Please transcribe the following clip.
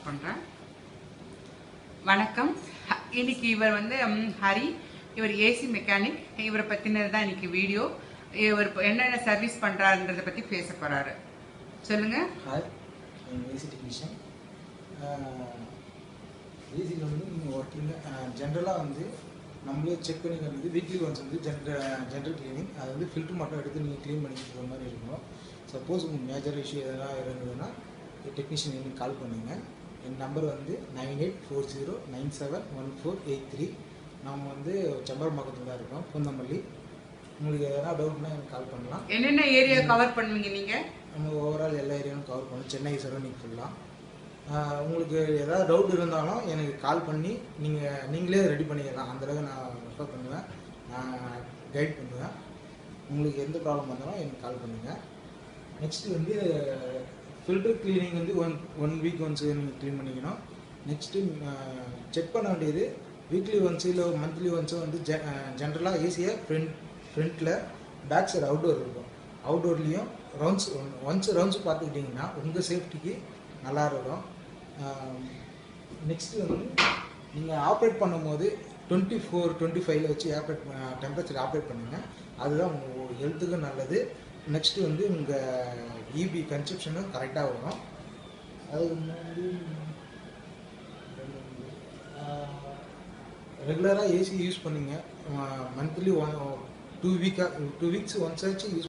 பண்ணுறேன். வணக்கம். இன்னைக்கு இவர் வந்து ஹரி. இவர் ஏசி மெக்கானிக். இவரை பற்றினது தான் இன்னைக்கு வீடியோ. இவர் என்னென்ன சர்வீஸ் பண்ணுறாருன்றதை பற்றி பேச போகிறாரு. சொல்லுங்கள். Hi, AC technician. ஏசியில் வந்து நீங்கள் ஒர்க்கிங் ஜென்ரலாக வந்து நம்மளே செக் பண்ணிக்கிறது வீக்லி ஒன்ஸ் வந்து ஜென்ரல் கிளீனிங். அது வந்து ஃபில்ட்ரு மட்டும் எடுத்து நீங்கள் க்ளீன் பண்ணிக்கிற மாதிரி இருக்கும். சப்போஸ் உங்களுக்கு மேஜர் இஷ்யூ எதனா இருந்ததுன்னா டெக்னீஷியன் எனக்கு கால் பண்ணுங்கள். என் நம்பர் வந்து 9840971483. நம்ம வந்து செம்பரம்பாக்கத்தில் தான் இருக்கோம், பூந்தமல்லி. உங்களுக்கு எதனா டவுட்னா எனக்கு கால் பண்ணலாம். என்னென்ன ஏரியா கவர் பண்ணுவீங்க நீங்கள்? நம்ம ஓவரால் எல்லா ஏரியாவும் கவர் பண்ணுவோம், சென்னை சரௌண்டிங் ஃபுல்லாக. உங்களுக்கு ஏதாவது டவுட் இருந்தாலும் எனக்கு கால் பண்ணி நீங்களே ரெடி பண்ணிக்கலாம். அந்தளவுக்கு நான் ரெஃபர் பண்ணுவேன், நான் கைட் பண்ணுவேன். உங்களுக்கு எந்த ப்ராப்ளம் இருந்தாலும் எனக்கு கால் பண்ணுங்கள். நெக்ஸ்ட்டு வந்து ஃபில்டர் க்ளீனிங் வந்து ஒன் வீக் ஒன்ஸ் நீங்கள் க்ளீன் பண்ணிக்கணும். நெக்ஸ்ட்டு செக் பண்ண வேண்டியது வீக்லி ஒன்ஸு இல்லை மந்த்லி ஒன்ஸும் வந்து ஜென்ரலாக ஏசியை ஃப்ரண்ட்டில் பேக் சைடு அவுட்டோர் இருக்கும். அவுட்டோர்லேயும் ஒன்ஸ் ரவுண்ட்ஸ் பார்த்துக்கிட்டிங்கன்னா உங்கள் சேஃப்டிக்கு நல்லா இருக்கும். நெக்ஸ்ட்டு வந்து நீங்கள் ஆப்ரேட் பண்ணும்போது 24-25 வச்சு டெம்பரேச்சர் ஆப்ரேட் பண்ணுங்கள். அதுதான் உங்கள் ஹெல்த்துக்கும் நல்லது. நெக்ஸ்ட்டு வந்து உங்கள் இபி கன்சப்ஷனும் கரெக்டாக வரும். அது வந்து ரெகுலராக ஏசி யூஸ் பண்ணுங்க. மந்த்லி 2 வீக்ஸ் ஒன்ஸ் ஆச்சு யூஸ்